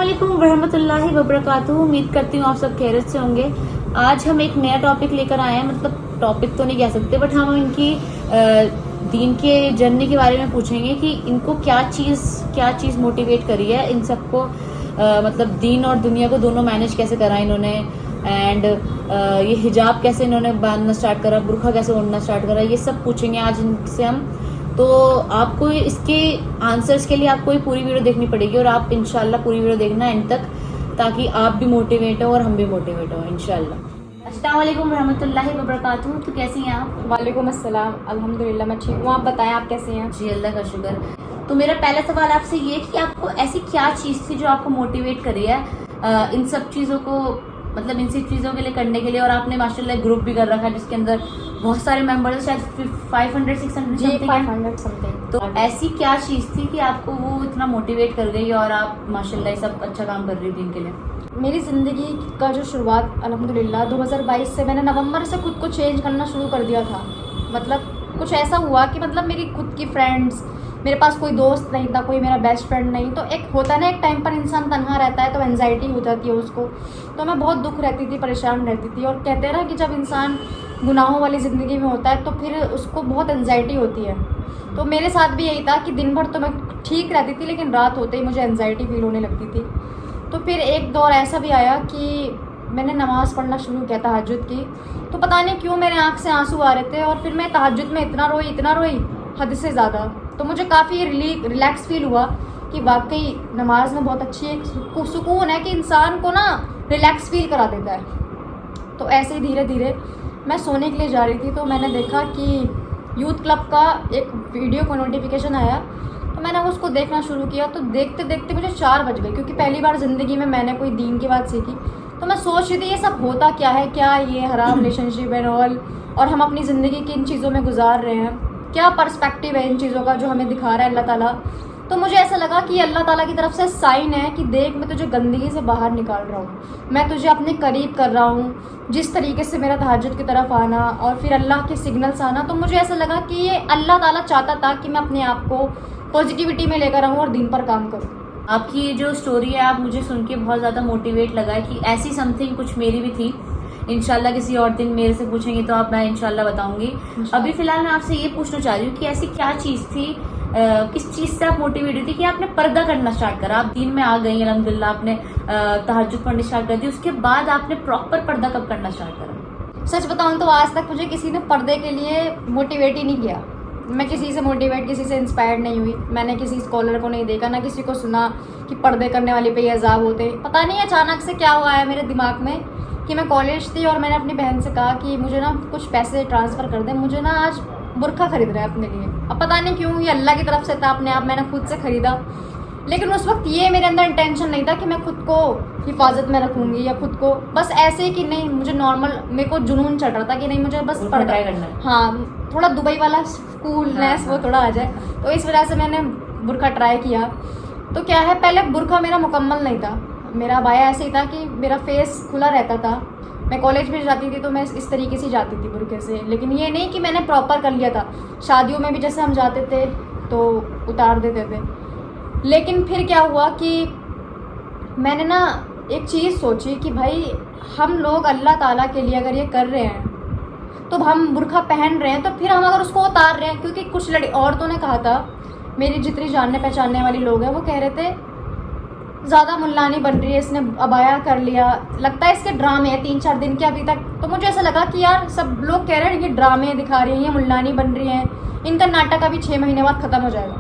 अस्सलामुअलैकुम वरहमतुल्लाहि वबरकातुहू। उम्मीद करती हूँ आप सब खैरियत से होंगे। आज हम एक नया टॉपिक लेकर आए हैं, मतलब टॉपिक तो नहीं कह सकते, बट हम इनकी दीन के जर्नी के बारे में पूछेंगे कि इनको क्या चीज़ मोटिवेट करी है इन सबको, मतलब दीन और दुनिया को दोनों मैनेज कैसे करा इन्होंने, एंड ये हिजाब कैसे इन्होंने बांधना स्टार्ट करा, बुर्खा कैसे ओढ़ना स्टार्ट करा, ये सब पूछेंगे आज इनसे हम। तो आपको इसके आंसर्स के लिए आपको ये पूरी वीडियो देखनी पड़ेगी और आप इंशाल्लाह पूरी वीडियो देखना एंड तक, ताकि आप भी मोटिवेट हो और हम भी मोटिवेट हो इंशाल्लाह। अस्सलाम वालेकुम रहमतुल्लाहि व बरकातुहू। तो कैसी हैं आप? वालेकुम अस्सलाम, अल्हम्दुलिल्लाह मैं ठीक हूँ। आप बताएं आप कैसे हैं? जी अल्लाह का शुक्र। तो मेरा पहला सवाल आपसे ये कि आपको ऐसी क्या चीज़ थी जो आपको मोटिवेट करी है इन सब चीज़ों को, मतलब इन सब चीज़ों के लिए करने के लिए, और आपने माशाल्लाह ग्रुप भी कर रखा है जिसके अंदर बहुत सारे मेंबर्स, शायद 500-600 जी 500 समथिंग। तो ऐसी क्या चीज़ थी कि आपको वो इतना मोटिवेट कर गई और आप माशाल्लाह ये सब अच्छा काम कर रही थी इनके लिए? मेरी ज़िंदगी का जो शुरुआत अल्हम्दुलिल्लाह 2022 से मैंने नवंबर से खुद को चेंज करना शुरू कर दिया था। मतलब कुछ ऐसा हुआ कि मतलब मेरी खुद की फ्रेंड्स, मेरे पास कोई दोस्त नहीं था, कोई मेरा बेस्ट फ्रेंड नहीं। तो एक होता है ना, एक टाइम पर इंसान तन्हा रहता है तो एंजाइटी हो जाती है उसको। तो मैं बहुत दुख रहती थी, परेशान रहती थी। और कहते हैं ना कि जब इंसान गुनाहों वाली ज़िंदगी में होता है तो फिर उसको बहुत एंजाइटी होती है। तो मेरे साथ भी यही था कि दिन भर तो मैं ठीक रहती थी, लेकिन रात होते ही मुझे एंजाइटी फील होने लगती थी। तो फिर एक दौर ऐसा भी आया कि मैंने नमाज़ पढ़ना शुरू किया तहज्जुद की। तो पता नहीं क्यों मेरे आँख से आंसू आ रहे थे और फिर मैं तहज्जुद में इतना रोई हद से ज़्यादा। तो मुझे काफ़ी रिलैक्स फील हुआ कि वाकई नमाज में बहुत अच्छी एक सुकून है कि इंसान को ना रिलैक्स फील करा देता है। तो ऐसे ही धीरे धीरे मैं सोने के लिए जा रही थी तो मैंने देखा कि यूथ क्लब का एक वीडियो को नोटिफिकेशन आया। तो मैंने उसको देखना शुरू किया। तो देखते देखते मुझे 4 बज गए, क्योंकि पहली बार ज़िंदगी में मैंने कोई दीन की बात सीखी। तो मैं सोच रही थी ये सब होता क्या है, क्या ये हराम रिलेशनशिप एंड ऑल, और हम अपनी ज़िंदगी किन चीज़ों में गुजार रहे हैं, क्या पर्सपेक्टिव है इन चीज़ों का जो हमें दिखा रहा है अल्लाह ताला। तो मुझे ऐसा लगा कि अल्लाह ताला की तरफ से साइन है कि देख, मैं तुझे गंदगी से बाहर निकाल रहा हूँ, मैं तुझे अपने करीब कर रहा हूँ। जिस तरीके से मेरा तहज्जुद की तरफ आना और फिर अल्लाह के सिग्नल्स आना, तो मुझे ऐसा लगा कि ये अल्लाह ताला चाहता था कि मैं अपने आप को पॉजिटिविटी में लेकर आऊँ और दिन पर काम करूँ। आपकी ये जो स्टोरी है, आप मुझे सुन के बहुत ज़्यादा मोटिवेट लगा है कि ऐसी समथिंग कुछ मेरी भी थी। इंशाल्लाह किसी और दिन मेरे से पूछेंगे तो आप, मैं इंशाल्लाह बताऊंगी। अभी फिलहाल मैं आपसे ये पूछना चाह रही हूँ कि ऐसी क्या चीज़ थी, किस चीज़ से आप मोटिवेट हुई थी कि आपने पर्दा करना स्टार्ट करा, आप दीन में आ गई अल्हम्दुलिल्लाह, आपने तहज्जुद पढ़नी स्टार्ट कर दी, उसके बाद आपने प्रॉपर पर्दा कब करना स्टार्ट करा? सच बताऊँ तो आज तक मुझे किसी ने पर्दे के लिए मोटिवेट ही नहीं किया। मैं किसी से मोटिवेट, किसी से इंस्पायर्ड नहीं हुई। मैंने किसी स्कॉलर को नहीं देखा, ना किसी को सुना कि पर्दे करने वाले पे अजाब होते। पता नहीं अचानक से क्या हुआ है मेरे दिमाग में कि मैं कॉलेज थी और मैंने अपनी बहन से कहा कि मुझे ना कुछ पैसे ट्रांसफ़र कर दे, मुझे ना आज बुर्का खरीदना है अपने लिए। अब पता नहीं क्यों ये अल्लाह की तरफ से था, अपने आप मैंने खुद से ख़रीदा। लेकिन उस वक्त ये मेरे अंदर इंटेंशन नहीं था कि मैं खुद को हिफाजत में रखूँगी या खुद को बस ऐसे कि नहीं, मुझे नॉर्मल, मेरे को जुनून चढ़ रहा था कि नहीं मुझे बस पर्दा करना है। हाँ, थोड़ा दुबई वाला कूलनेस वो थोड़ा आ जाए, तो इस वजह से मैंने बुर्का ट्राई किया। तो क्या है, पहले बुर्का मेरा मुकम्मल नहीं था, मेरा बाया ऐसे ही था कि मेरा फेस खुला रहता था। मैं कॉलेज में जाती थी तो मैं इस तरीके से जाती थी बुर्के से, लेकिन ये नहीं कि मैंने प्रॉपर कर लिया था। शादियों में भी जैसे हम जाते थे तो उतार देते थे। लेकिन फिर क्या हुआ कि मैंने ना एक चीज़ सोची कि भाई हम लोग अल्लाह ताला के लिए अगर ये कर रहे हैं, तो हम बुर्का पहन रहे हैं, तो फिर हम अगर उसको उतार रहे हैं, क्योंकि कुछ औरतों ने कहा था, मेरी जितनी जानने पहचानने वाली लोग हैं वो कह रहे थे ज़्यादा मुल्लानी बन रही है, इसने अबाया कर लिया, लगता है इसके ड्रामे हैं 3-4 दिन के अभी तक। तो मुझे ऐसा लगा कि यार सब लोग कह रहे हैं ये ड्रामे दिखा रही हैं, ये मुल्लानी बन रही हैं, इनका नाटक अभी 6 महीने बाद ख़त्म हो जाएगा।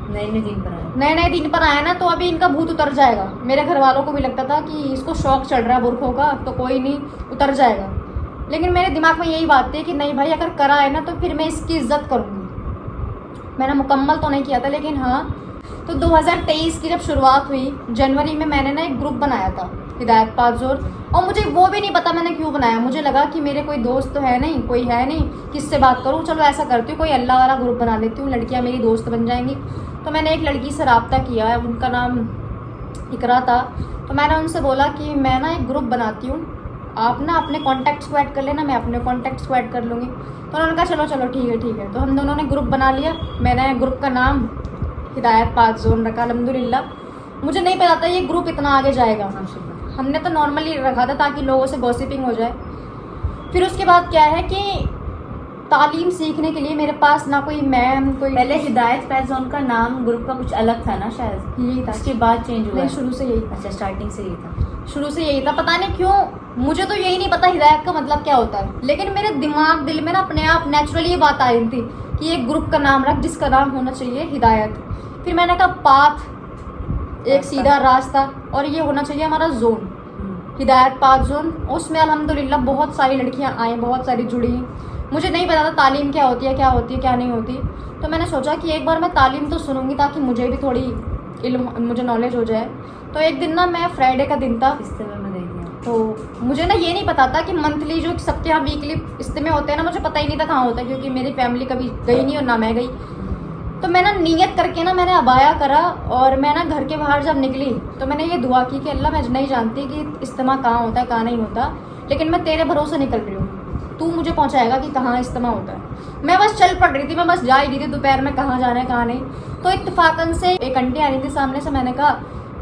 नए नए दिन पर आया ना, तो अभी इनका भूत उतर जाएगा। मेरे घर वालों को भी लगता था कि इसको शौक चढ़ रहा है बुर्खों का, तो कोई नहीं, उतर जाएगा। लेकिन मेरे दिमाग में यही बात थी कि नहीं भाई, अगर करा है ना तो फिर मैं इसकी इज्जत करूँगी। मैंने मुकम्मल तो नहीं किया था, लेकिन हाँ, तो 2023 की जब शुरुआत हुई जनवरी में, मैंने ना एक ग्रुप बनाया था हिदायत पाकज़ोर। और मुझे वो भी नहीं पता मैंने क्यों बनाया। मुझे लगा कि मेरे कोई दोस्त तो है नहीं, कोई है नहीं, किससे बात करूँ, चलो ऐसा करती हूँ कोई अल्लाह वाला ग्रुप बना लेती हूँ, लड़कियाँ मेरी दोस्त बन जाएंगी। तो मैंने एक लड़की से रब्ता किया, उनका नाम इकरा था। तो मैंने उनसे बोला कि मैं ना एक ग्रुप बनाती हूँ, आप ना अपने कॉन्टैक्ट्स को ऐड कर लेना, मैं अपने कॉन्टैक्ट्स को ऐड कर लूँगी। तो उन्होंने कहा चलो ठीक है। तो हम दोनों ने ग्रुप बना लिया। मैंने ग्रुप का नाम हिदायत पाकज़ोन रखा अल्हम्दुलिल्लाह। मुझे नहीं पता था ये ग्रुप इतना आगे जाएगा। माशाल्लाह। हमने तो नॉर्मली रखा था ताकि लोगों से गॉसिपिंग हो जाए। फिर उसके बाद क्या है कि तालीम सीखने के लिए मेरे पास ना कोई मैम कोई पहले हिदायत फैज जोन का नाम ग्रुप का कुछ अलग था ना शायद, यही था। उसके बाद चेंज हुआ नहीं, है? शुरू से यही था। अच्छा, स्टार्टिंग से यही था। शुरू से यही था, पता नहीं क्यों मुझे तो यही नहीं पता हिदायत का मतलब क्या होता है, लेकिन मेरे दिमाग दिल में ना अपने आप नेचुरली ये बात आ रही थी कि एक ग्रुप का नाम रख जिसका नाम होना चाहिए हिदायत। फिर मैंने कहा पाथ, एक सीधा रास्ता, और ये होना चाहिए हमारा जोन, हिदायत पाथ जोन। उसमें अल्हम्दुलिल्लाह बहुत सारी लड़कियां आई, बहुत सारी जुड़ी। मुझे नहीं पता था तालीम क्या होती है क्या नहीं होती। तो मैंने सोचा कि एक बार मैं तालीम तो सुनूंगी ताकि मुझे भी थोड़ी इल्म, मुझे नॉलेज हो जाए। तो एक दिन ना मैं फ्राइडे का दिन था, इस्तेमाल में देख लिया। तो मुझे ना ये नहीं पता था कि मंथली जो सबके यहाँ वीकली इज्तिमे होते हैं ना, मुझे पता ही नहीं था कहाँ होता है, क्योंकि मेरी फैमिली कभी गई नहीं और ना मैं गई। तो मैं ना नीयत करके ना मैंने अबाया करा, और मैं ना घर के बाहर जब निकली तो मैंने ये दुआ की कि अल्लाह मैं नहीं जानती कि इज्तिमा कहाँ होता है कहाँ नहीं होता, लेकिन मैं तेरे भरोसे निकल रही हूँ, तू मुझे पहुँचाएगा कि कहाँ इज्तिमा होता है। मैं बस चल पड़ रही थी, मैं बस जा ही रही थी दोपहर में, कहाँ जाना है कहाँ नहीं। तो इत्तेफाकन से एक आंटी आ रही थी सामने से, मैंने कहा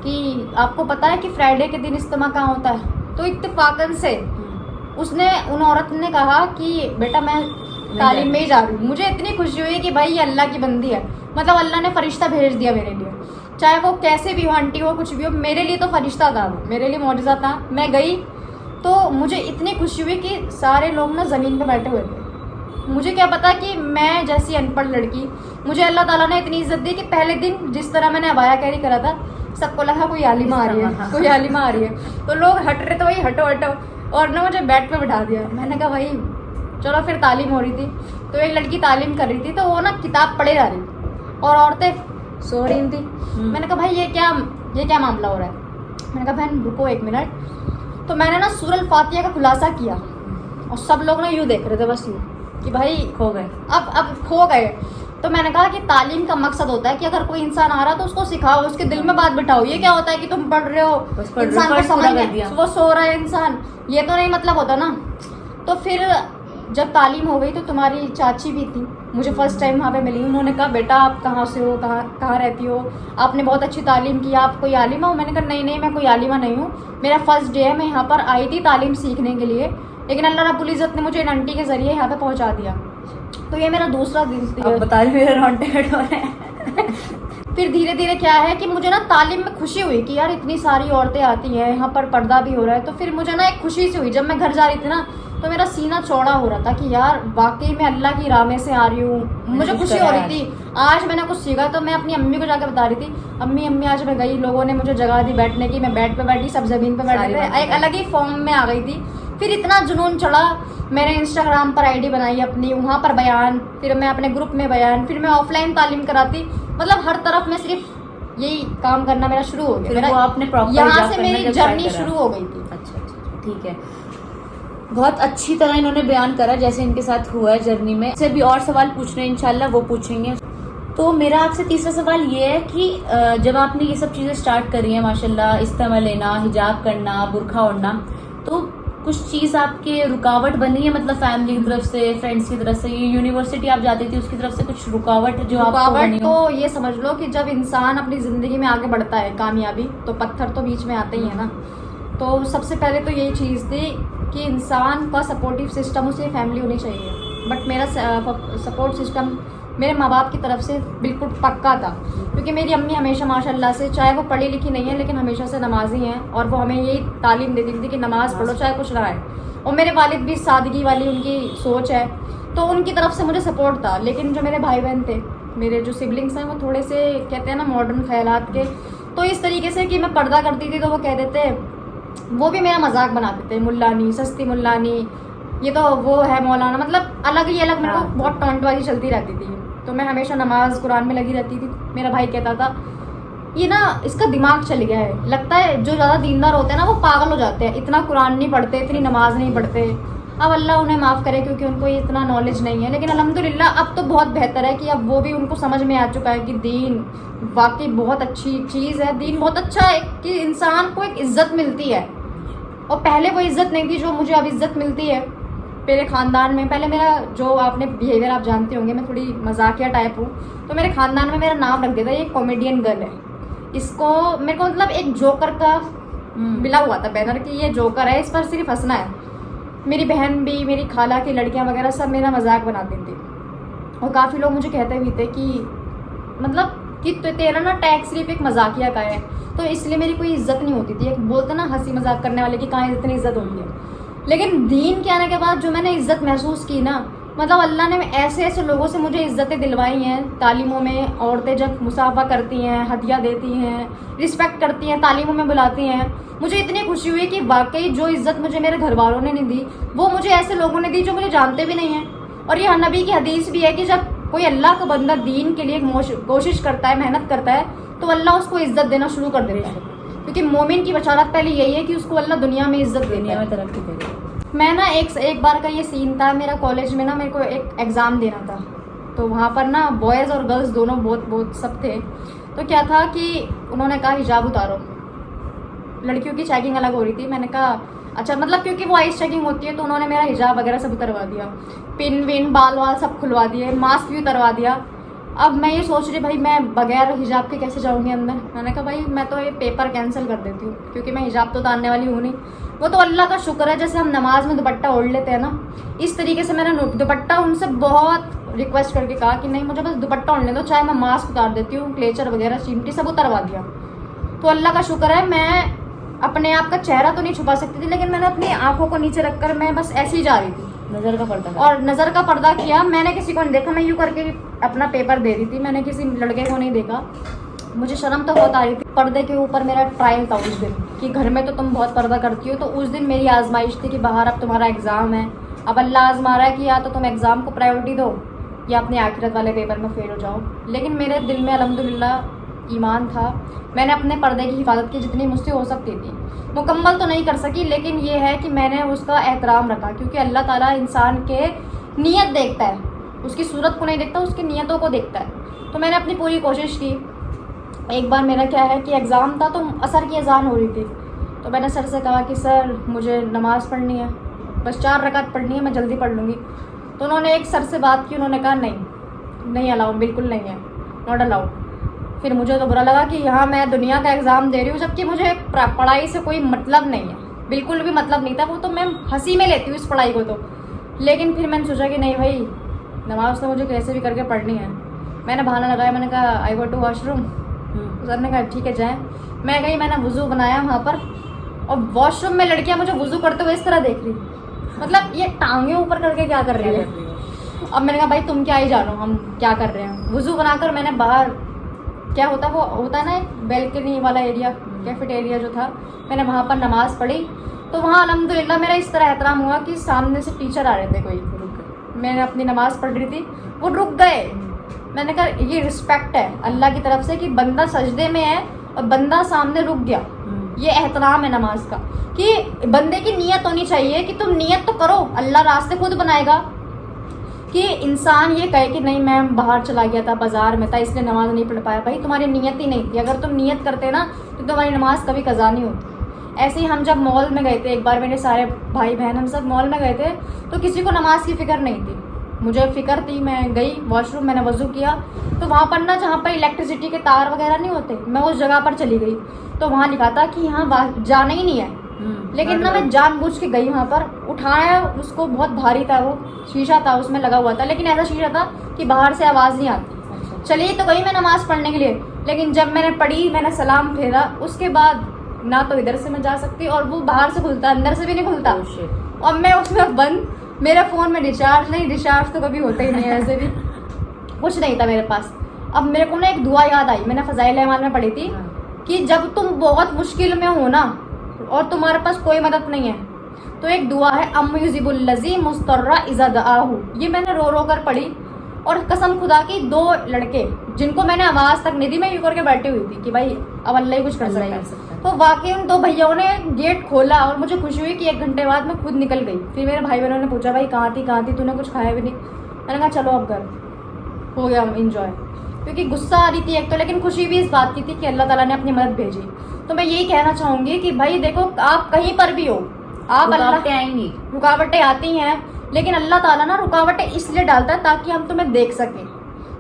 कि आपको पता है कि फ्राइडे के दिन इज्तिमा कहाँ होता है? तो इत्तेफाकन से उसने उन औरत ने कहा कि बेटा मैं तालीम में ही जा रही हूँ। मुझे इतनी खुशी हुई कि भाई ये अल्लाह की बंदी है, मतलब अल्लाह ने फरिश्ता भेज दिया मेरे लिए, चाहे वो कैसे भी हो, आंटी हो, कुछ भी हो, मेरे लिए तो फरिश्ता था, वो मेरे लिए मौजज़ा था। मैं गई तो मुझे इतनी खुशी हुई कि सारे लोग ना ज़मीन पे बैठे हुए थे। मुझे क्या पता कि मैं जैसी अनपढ़ लड़की, मुझे अल्लाह ताला ने इतनी इज्जत दी कि पहले दिन जिस तरह मैंने अबाया कैरी करा था, सबको लगा कोई आलिमा आ रही है, कोई आलिमा आ रही है। तो लोग हट रहे थे, वही हटो हटो, और ना मुझे बेड पे बिठा दिया। मैंने कहा भाई चलो, फिर तालीम हो रही थी। तो एक लड़की तालीम कर रही थी, तो वो ना किताब पढ़े जा रही थी और औरतें सो रही थी। मैंने कहा भाई ये क्या मामला हो रहा है? मैंने कहा बहन रुको एक मिनट। तो मैंने ना सूरह फातिहा का खुलासा किया, और सब लोग ना यूँ देख रहे थे, बस यूँ कि भाई खो गए। अब खो गए। तो मैंने कहा कि तालीम का मकसद होता है कि अगर कोई इंसान आ रहा तो उसको सिखाओ, उसके दिल में बात बिठाओ। ये क्या होता है कि तुम पढ़ रहे हो, बस पढ़ रहे हो, इंसान को फर्ज समझ पूरा कर में दिया। वो सो रहा है इंसान, ये तो नहीं मतलब होता ना। तो फिर जब तालीम हो गई तो तुम्हारी चाची भी थी, मुझे फर्स्ट टाइम वहाँ पे मिली। उन्होंने कहा बेटा आप कहाँ से हो, कहाँ रहती हो, आपने बहुत अच्छी तालीम की, आप कोई आलिमा हो? मैंने कहा नहीं मैं कोई आलिमा नहीं हूँ, मेरा फर्स्ट डे है, मैं यहाँ पर आई थी तालीम सीखने के लिए, लेकिन अल्लाह रब्बुल इज़्ज़त ने मुझे इन आंटी के ज़रिए यहाँ पे पहुँचा दिया। तो ये मेरा दूसरा दिन अब बता रही मेरे रोंगटे खड़े हो रहे हैं। फिर धीरे धीरे क्या है कि मुझे ना तालीम में खुशी हुई कि यार इतनी सारी औरतें आती हैं, यहाँ पर पर्दा भी हो रहा है। तो फिर मुझे ना एक खुशी सी हुई, जब मैं घर जा रही थी ना तो मेरा सीना चौड़ा हो रहा था कि यार वाकई में अल्लाह की राह में से आ रही हूँ, मुझे खुशी हो रही थी। आज मैंने कुछ सीखा। तो मैं अपनी अम्मी को जाकर बता रही थी, अम्मी आज मैं गई, लोगों ने मुझे जगह दी बैठने की, मैं बेड पे बैठी, सब जमीन पे बैठे थे, एक अलग ही फॉर्म में आ गई थी। फिर इतना जुनून चढ़ा, मैंने इंस्टाग्राम पर आईडी बनाई अपनी, वहाँ पर बयान, फिर मैं अपने ग्रुप में बयान, फिर मैं ऑफलाइन तालीम कराती, मतलब हर तरफ में सिर्फ यही काम करना मेरा शुरू हो गया। वो आपने प्रॉपर यहाँ से मेरी जर्नी शुरू हो गई थी। अच्छा, ठीक है। बहुत अच्छी तरह इन्होंने बयान करा जैसे इनके साथ हुआ है जर्नी में। से भी और सवाल पूछ रहे हैं, इंशाल्लाह वो पूछेंगे। तो मेरा आपसे तीसरा सवाल ये है कि जब आपने ये सब चीज़ें स्टार्ट करी हैं माशाल्लाह, इस्तेमा लेना, हिजाब करना, बुरखा ओढ़ना, तो कुछ चीज़ आपके रुकावट बनी है, मतलब फैमिली की तरफ से, फ्रेंड्स की तरफ से, ये यूनिवर्सिटी आप जाती थी उसकी तरफ से कुछ रुकावट जो आपको बनी हो? तो ये समझ लो कि जब इंसान अपनी ज़िंदगी में आगे बढ़ता है कामयाबी, तो पत्थर तो बीच में आते ही है ना। तो सबसे पहले तो यही चीज़ थी कि इंसान का सपोर्टिव सिस्टम, उसे फैमिली होनी चाहिए। बट मेरा सपोर्ट सिस्टम मेरे माँ बाप की तरफ से बिल्कुल पक्का था, क्योंकि मेरी अम्मी हमेशा माशाल्लाह से, चाहे वो पढ़ी लिखी नहीं है लेकिन हमेशा से नमाजी हैं, और वो हमें यही तालीम देती थी कि नमाज़ पढ़ो चाहे कुछ ना है। और मेरे वालिद भी सादगी वाली उनकी सोच है, तो उनकी तरफ से मुझे सपोर्ट था। लेकिन जो मेरे भाई बहन थे, मेरे जो सिबलिंग्स हैं, वो थोड़े से कहते हैं ना मॉडर्न ख्यालात के, तो इस तरीके से कि मैं पर्दा करती थी तो वो कहते थे, वो भी मेरा मजाक बनाते थे, मुल्लानी, सस्ती मुल्लानी, ये तो वो है मौलाना, मतलब अलग ही अलग मेरे को बहुत टॉन्टबाजी चलती रहती थी। तो मैं हमेशा नमाज कुरान में लगी रहती थी। मेरा भाई कहता था ये ना इसका दिमाग चल गया है, लगता है जो ज़्यादा दीनदार होते हैं ना वो पागल हो जाते हैं, इतना कुरान नहीं पढ़ते, इतनी नमाज नहीं पढ़ते। अब अल्लाह उन्हें माफ़ करे क्योंकि उनको ये इतना नॉलेज नहीं है, लेकिन अल्हम्दुलिल्लाह अब तो बहुत बेहतर है कि अब वो भी उनको समझ में आ चुका है कि दीन वाकई बहुत अच्छी चीज़ है, दीन बहुत अच्छा है कि इंसान को एक इज़्ज़त मिलती है। और पहले वो इज़्ज़त नहीं थी जो मुझे अब इज़्ज़त मिलती है। मेरे ख़ानदान में पहले मेरा जो आपने बिहेवियर आप जानते होंगे, मैं थोड़ी मजाकिया टाइप हूँ, तो मेरे ख़ानदान में मेरा नाम रख देता है ये कॉमेडियन गर्ल है, इसको मेरे को मतलब एक जोकर का मिला हुआ था बैनर कि ये जोकर है, इस पर सिर्फ हंसना है। मेरी बहन भी, मेरी खाला की लड़कियां वगैरह सब मेरा मजाक बनाती थी, और काफ़ी लोग मुझे कहते भी थे कि मतलब कि तेरा ना टैग सिर्फ एक मजाकिया का है, तो इसलिए मेरी कोई इज्जत नहीं होती थी। एक बोलते ना हंसी मजाक करने वाले की कहाँ इतनी इज्जत होती है। लेकिन दीन के आने के बाद जो मैंने इज्जत महसूस की ना, मतलब अल्लाह ने ऐसे ऐसे लोगों से मुझे इज्जतें दिलवाई हैं। तालीमों में औरतें जब मुसाफा करती हैं, हदिया देती हैं, रिस्पेक्ट करती हैं, तालीमों में बुलाती हैं, मुझे इतनी खुशी हुई कि वाकई जो इज्जत मुझे मेरे घर वालों ने नहीं दी वो मुझे ऐसे लोगों ने दी जो मुझे जानते भी नहीं हैं। और ये नबी की हदीस भी है कि जब कोई अल्लाह का बंदा दीन के लिए कोशिश करता है, मेहनत करता है, तो अल्लाह उसको इज्जत देना शुरू कर देता है। क्योंकि मोमिन की बशारत पहले यही है कि उसको अल्लाह दुनिया में इज्जत देने में तरक्की देगा। मैं ना एक बार का ये सीन था, मेरा कॉलेज में ना मेरे को एक एग्ज़ाम देना था, तो वहाँ पर ना बॉयज़ और गर्ल्स दोनों बहुत सब थे। तो क्या था कि उन्होंने कहा हिजाब उतारो, लड़कियों की चेकिंग अलग हो रही थी। मैंने कहा अच्छा, मतलब क्योंकि वो आइस चेकिंग होती है तो उन्होंने मेरा हिजाब वगैरह सब उतरवा दिया, पिन विन बाल वाल सब खुलवा दिए, मास्क भी उतरवा दिया। अब मैं ये सोच रही भाई मैं बगैर हिजाब के कैसे जाऊँगी अंदर। मैंने कहा भाई मैं तो ये पेपर कैंसिल कर देती हूँ, क्योंकि मैं हिजाब तो उतारने वाली हूँ नहीं। वो तो अल्लाह का शुक्र है, जैसे हम नमाज में दुपट्टा ओढ़ लेते हैं ना, इस तरीके से मैंने दुपट्टा उनसे बहुत रिक्वेस्ट करके कहा कि नहीं मुझे बस दुपट्टा ओढ़ने दो, चाहे मैं मास्क उतार देती हूँ, क्लेचर वगैरह चिमटी सब उतरवा दिया। तो अल्लाह का शुक्र है, मैं अपने आप का चेहरा तो नहीं छुपा सकती थी, लेकिन मैंने अपनी आंखों को नीचे रखकर मैं बस ऐसे ही जा रही थी, नज़र का पर्दा किया। मैंने किसी को नहीं देखा, मैं यूँ करके अपना पेपर दे रही थी, मैंने किसी लड़के को नहीं देखा। मुझे शर्म तो बहुत आ रही थी। पर्दे के ऊपर मेरा ट्रायल था उस दिन कि घर में तो तुम बहुत पर्दा करती हो, तो उस दिन मेरी आजमाइश थी कि बाहर अब तुम्हारा एग्ज़ाम है, अब अल्लाह आजमा रहा है कि या तो तुम एग्ज़ाम को प्रायोरिटी दो या अपने आखिरत वाले पेपर में फेल हो जाओ। लेकिन मेरे दिल में अल्हम्दुलिल्लाह ईमान था, मैंने अपने पर्दे की हिफाजत की जितनी मुझसे हो सकती थी। मुकम्मल तो नहीं कर सकी, लेकिन ये है कि मैंने उसका एहतराम रखा, क्योंकि अल्लाह ताला इंसान के नीयत देखता है, उसकी सूरत को नहीं देखता, उसकी नीयतों को देखता है। तो मैंने अपनी पूरी कोशिश की। एक बार मेरा क्या है कि एग्ज़ाम था तो असर की अजान हो रही थी, तो मैंने सर से कहा कि सर मुझे नमाज़ पढ़नी है, बस 4 रकात पढ़नी है, मैं जल्दी पढ़ लूँगी। तो उन्होंने एक सर से बात की, उन्होंने कहा नहीं अलाउ, बिल्कुल नहीं है, नॉट अलाउड। फिर मुझे तो बुरा लगा कि यहाँ मैं दुनिया का एग्ज़ाम दे रही हूँ, जबकि मुझे पढ़ाई से कोई मतलब नहीं है, बिल्कुल भी मतलब नहीं था। वो तो मैं हंसी में लेती हूँ इस पढ़ाई को तो। लेकिन फिर मैंने सोचा कि नहीं भाई, नमाज़ तो मुझे कैसे भी करके पढ़नी है। मैंने बहाना लगाया, मैंने कहा आई गो टू वॉशरूम। सर ने कहा ठीक है जाए। मैं गई, मैंने वज़ू बनाया वहाँ पर, और वॉशरूम में लड़कियाँ मुझे वज़ू करते हुए इस तरह देख रही, मतलब ये टांगे ऊपर करके क्या कर रही है। अब मैंने कहा भाई तुम क्या ही जानो हम क्या कर रहे हैं। वज़ू बनाकर मैंने बाहर, क्या होता है वो होता है ना एक बेल्कनी वाला एरिया, कैफेटेरिया जो था, मैंने वहाँ पर नमाज़ पढ़ी। तो वहाँ अल्हम्दुलिल्लाह मेरा इस तरह एहतराम हुआ कि सामने से टीचर आ रहे थे कोई, मैंने अपनी नमाज़ पढ़ रही थी, वो रुक गए। मैंने कहा ये रिस्पेक्ट है अल्लाह की तरफ से कि बंदा सजदे में है और बंदा सामने रुक गया, ये एहतराम है नमाज का। कि बंदे की नीयत होनी चाहिए कि तुम नीयत तो करो, अल्लाह रास्ते खुद बनाएगा। कि इंसान ये कहे कि नहीं मैं बाहर चला गया था, बाजार में था, इसलिए नमाज नहीं पढ़ पाया। भाई तुम्हारी नीयत ही नहीं थी, अगर तुम नीयत करते ना तो तुम्हारी नमाज कभी कज़ा नहीं होती। ऐसे ही हम जब मॉल में गए थे एक बार, मेरे सारे भाई बहन हम सब मॉल में गए थे, तो किसी को नमाज की फ़िक्र नहीं थी, मुझे फ़िक्र थी। मैं गई वॉशरूम, मैंने वज़ू किया, तो वहाँ पर ना जहाँ पर इलेक्ट्रिसिटी के तार वगैरह नहीं होते, मैं उस जगह पर चली गई, तो वहाँ लिखा था कि यहाँ जाना ही नहीं है। लेकिन ना मैं जानबूझ के गई वहाँ पर, उठाया उसको, बहुत भारी था वो, शीशा था उसमें लगा हुआ था, लेकिन ऐसा शीशा था कि बाहर से आवाज़ नहीं आती। चलिए तो गई मैं नमाज़ पढ़ने के लिए, लेकिन जब मैंने पढ़ी, मैंने सलाम फेरा, उसके बाद ना तो इधर से मैं जा सकती और वो बाहर से खुलता, अंदर से भी नहीं खुलता, और मैं उसमें बंद। मेरे फ़ोन में रिचार्ज नहीं, रिचार्ज तो कभी होता ही नहीं है, ऐसे भी कुछ नहीं था मेरे पास। अब मेरे को ना एक दुआ याद आई, मैंने फ़ज़ाइल अमाल में पढ़ी थी कि जब तुम बहुत मुश्किल में हो ना और तुम्हारे पास कोई मदद नहीं है, तो एक दुआ है अम्युजिबुल्लज़ी मुस्तर्रा इज़ा दआहू, ये मैंने रो रो कर पढ़ी। और कसम खुदा की 2 लड़के जिनको मैंने आवाज़ तक नहीं दी, मैं यूँ करके बैठी हुई थी कि भाई अब अल्लाह ही कुछ कर सकता है। तो वाकई उन 2 भैयाओं ने गेट खोला और मुझे खुशी हुई कि 1 घंटे बाद मैं खुद निकल गई। फिर मेरे भाई बहनों ने पूछा भाई कहाँ थी, तूने कुछ खाया भी नहीं। मैंने कहा चलो अब घर हो गया इंजॉय, क्योंकि गुस्सा आ रही थी एक तो, लेकिन खुशी भी इस बात की थी कि अल्लाह ताला ने अपनी मदद भेजी। तो मैं यही कहना चाहूँगी कि भाई देखो, आप कहीं पर भी हो, आप रुकावटें आएंगी, रुकावटें आती हैं, लेकिन अल्लाह ताला ना रुकावटें इसलिए डालता है ताकि हम तुम्हें देख सकें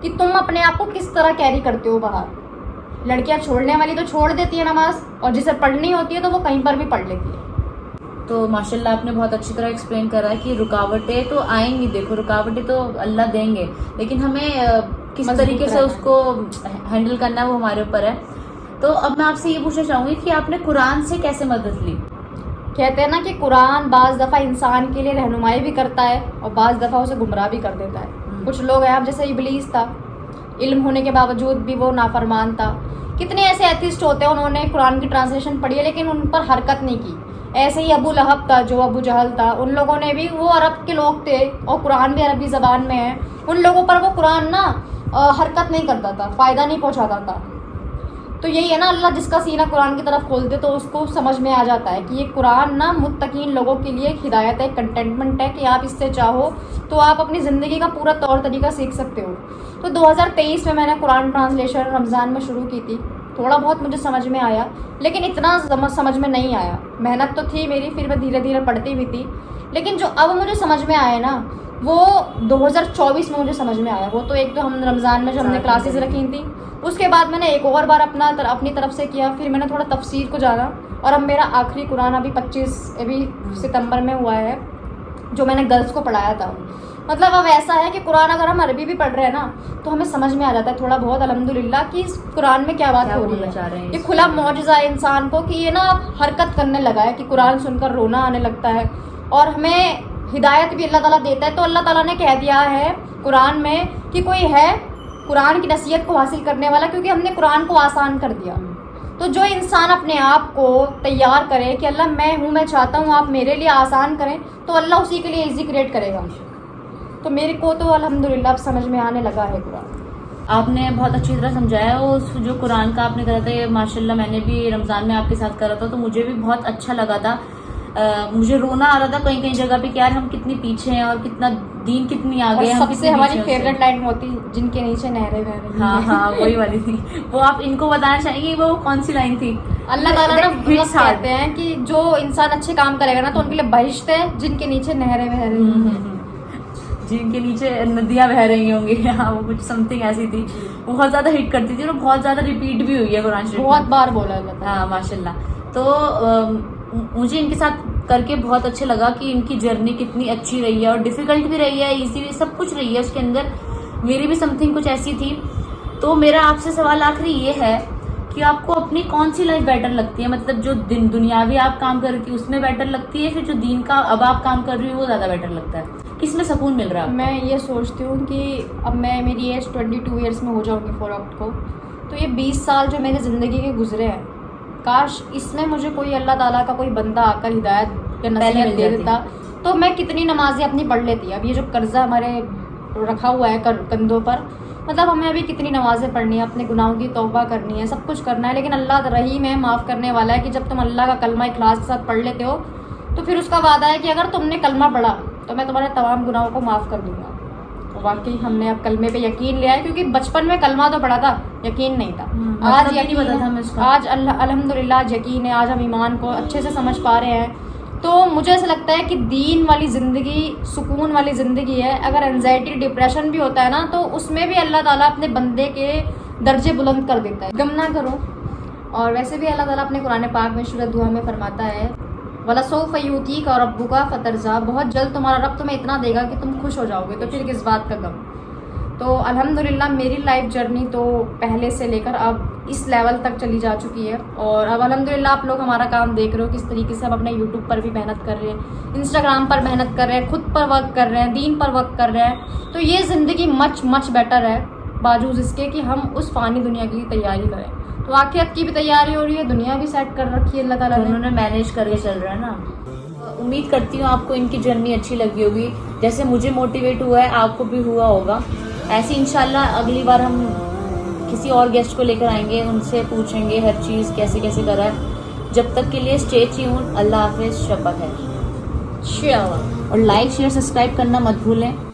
कि तुम अपने आप को किस तरह कैरी करते हो बाहर। लड़कियां छोड़ने वाली तो छोड़ देती है नमाज, और जिसे पढ़नी होती है तो वो कहीं पर भी पढ़ लेती है। तो माशाल्लाह आपने बहुत अच्छी तरह एक्सप्लेन करा है कि रुकावटें तो आएंगी, देखो रुकावटें तो अल्लाह देंगे, लेकिन हमें किस मजबूत तरीके से रहना है। उसको हैंडल करना है वो हमारे ऊपर है। तो अब मैं आपसे ये पूछना चाहूंगी कि आपने कुरान से कैसे मदद ली? कहते हैं ना कि कुरान बाज़ दफ़ा इंसान के लिए रहनुमाई भी करता है और बाज़ दफ़ा उसे गुमराह भी कर देता है। कुछ लोग हैं, अब जैसे इबलीस था, इल्म होने के बावजूद भी वो नाफरमान था। कितने ऐसे एथिस्ट होते हैं, उन्होंने कुरान की ट्रांसलेशन पढ़ी है लेकिन उन पर हरकत नहीं की। ऐसे ही अबू लहब था, जो अबू जहल था, उन लोगों ने भी, वो अरब के लोग थे और कुरान भी अरबी ज़बान में है, उन लोगों पर वो कुरान ना हरकत नहीं करता था, फ़ायदा नहीं पहुँचाता था। तो यही है ना, अल्लाह जिसका सीना कुरान की तरफ खोल दे तो उसको समझ में आ जाता है कि ये कुरान ना मुत्तकीन लोगों के लिए एक हिदायत है, कंटेंटमेंट है कि आप इससे चाहो तो आप अपनी ज़िंदगी का पूरा तौर तरीका सीख सकते हो। तो 2023 में मैंने कुरान ट्रांसलेशन रमज़ान में शुरू की थी। थोड़ा बहुत मुझे समझ में आया, लेकिन इतना समझ में नहीं आया। मेहनत तो थी मेरी, फिर मैं धीरे धीरे पढ़ती भी थी, लेकिन जो अब मुझे समझ में आया ना वो 2024 में मुझे समझ में आया। वो तो एक तो हम रमज़ान में जो हमने क्लासेस रखी थी, उसके बाद मैंने एक और बार अपनी तरफ से किया, फिर मैंने थोड़ा तफसीर को जाना, और अब मेरा आखिरी कुरान अभी 25 सितंबर में हुआ है, जो मैंने गर्ल्स को पढ़ाया था। मतलब अब ऐसा है कि कुरान अगर हम अरबी भी पढ़ रहे हैं ना तो हमें समझ में आ जाता है थोड़ा बहुत, अल्हम्दुलिल्लाह, कि इस कुरान में क्या बात हो रही है। ये खुला मौजज़ा है इंसान को कि ये ना हरकत करने लगा है, कि कुरान सुनकर रोना आने लगता है, और हमें हिदायत भी अल्लाह ताला देता है। तो अल्लाह ताला ने कह दिया है कुरान में कि कोई है कुरान की नसीहत को हासिल करने वाला, क्योंकि हमने कुरान को आसान कर दिया। तो जो इंसान अपने आप को तैयार करे कि अल्लाह मैं हूँ, मैं चाहता हूँ आप मेरे लिए आसान करें, तो अल्लाह उसी के लिए इजी क्रिएट करेगा। तो मेरे को तो अल्हम्दुलिल्लाह अब समझ में आने लगा है कुरान। आपने बहुत अच्छी तरह समझाया। उस जो कुरान का आपने करा था, ये माशाल्लाह मैंने भी रमज़ान में आपके साथ करा था, तो मुझे भी बहुत अच्छा लगा था। मुझे रोना आ रहा था कहीं कहीं जगह पे कि यार हम कितनी पीछे हैं और कितना दीन कितनी आगे है। सबसे हमारी फेवरेट लाइन होती जिनके नीचे नहरें बह रही। हाँ हाँ वही वाली थी। वो आप इनको बताना चाहेंगे वो कौन सी लाइन थी? अल्लाह ताला ना कहते हैं कि जो इंसान अच्छे काम करेगा ना तो उनके लिए बहिश्त है, जिनके नीचे नहरें बह रही हैं, जिनके नीचे नदियां बह रही होंगी। हाँ वो कुछ समथिंग ऐसी थी, बहुत ज्यादा हिट करती थी और बहुत ज्यादा रिपीट भी हुई है कुरान शरीफ, बहुत बार बोला जाता है। हाँ माशाल्लाह। तो मुझे इनके साथ करके बहुत अच्छा लगा कि इनकी जर्नी कितनी अच्छी रही है, और डिफिकल्ट भी रही है, इजी भी, सब कुछ रही है उसके अंदर। मेरी भी समथिंग कुछ ऐसी थी। तो मेरा आपसे सवाल आखिरी ये है कि आपको अपनी कौन सी लाइफ बेटर लगती है? मतलब जो दुनियावी आप काम कर रही थी उसमें बेटर लगती है, फिर जो दीन का अब आप काम कर रही हो वो ज्यादा बेटर लगता है? किसमें सुकून मिल रहा है? मैं ये सोचती हूँ कि अब मेरी एज 22 ईयर्स में हो जाऊँगी 4 अक्टूबर को, तो ये 20 साल जो मेरी ज़िंदगी के गुजरे हैं, काश इसमें मुझे कोई अल्लाह ताला का कोई बंदा आकर हिदायत या नसीहत दे देता तो मैं कितनी नमाजें अपनी पढ़ लेती। अब ये जो कर्जा हमारे रखा हुआ है कंधों पर, मतलब हमें अभी कितनी नमाजें पढ़नी है, अपने गुनाहों की तौबा करनी है, सब कुछ करना है, लेकिन अल्लाह रहीम है, माफ़ करने वाला है कि जब तुम अल्लाह का कलमा इखलास के साथ पढ़ लेते हो तो फिर उसका वादा है कि अगर तुमने कलमा पढ़ा तो मैं तुम्हारे तमाम गुनाहों को माफ़ कर दूंगा। तो वाकई हमने अब कलमे पे यकीन लिया है, क्योंकि बचपन में कलमा तो पढ़ा था, यकीन नहीं था। आज यकीन पता था हमें उसका। आज अल्हम्दुलिल्लाह यकीन है, आज हम ईमान को अच्छे से समझ पा रहे हैं। तो मुझे ऐसा लगता है कि दीन वाली ज़िंदगी सुकून वाली ज़िंदगी है। अगर एंजाइटी डिप्रेशन भी होता है ना तो उसमें भी अल्लाह ताला अपने बंदे के दर्जे बुलंद कर देता है, गम ना करो। और वैसे भी अल्लाह ताला अपने कुरान पाक में सूरह दुआ में फरमाता है वलसौफ युतीका रब्बुका फतरज़ा, बहुत जल्द तुम्हारा रब तुम्हें इतना देगा कि तुम खुश हो जाओगे, तो फिर किस बात का गम। तो अल्हम्दुलिल्लाह मेरी लाइफ जर्नी तो पहले से लेकर अब इस लेवल तक चली जा चुकी है, और अब अल्हम्दुलिल्लाह आप लोग हमारा काम देख रहे हो किस तरीके से हम अपने यूट्यूब पर भी मेहनत कर रहे हैं, इंस्टाग्राम पर मेहनत कर रहे हैं, खुद पर वर्क कर रहे हैं, दीन पर वर्क कर रहे हैं। तो ये ज़िंदगी मच बेटर है, बावजूद इसके कि हम उस फ़ानी दुनिया की तैयारी करें। तो आखिरत की भी तैयारी हो रही है, दुनिया भी सेट कर रखी है अल्लाह ताला ने, उन्होंने मैनेज करके चल रहा है ना। उम्मीद करती हूँ आपको इनकी जर्नी अच्छी लगी होगी, जैसे मुझे मोटिवेट हुआ है आपको भी हुआ होगा। ऐसे इंशाल्लाह अगली बार हम किसी और गेस्ट को लेकर आएंगे, उनसे पूछेंगे हर चीज़ कैसे कैसे करा है। जब तक के लिए स्टे ट्यून्ड, अल्लाह हाफिज़, शपथ है। और लाइक शेयर सब्सक्राइब करना मत भूलें।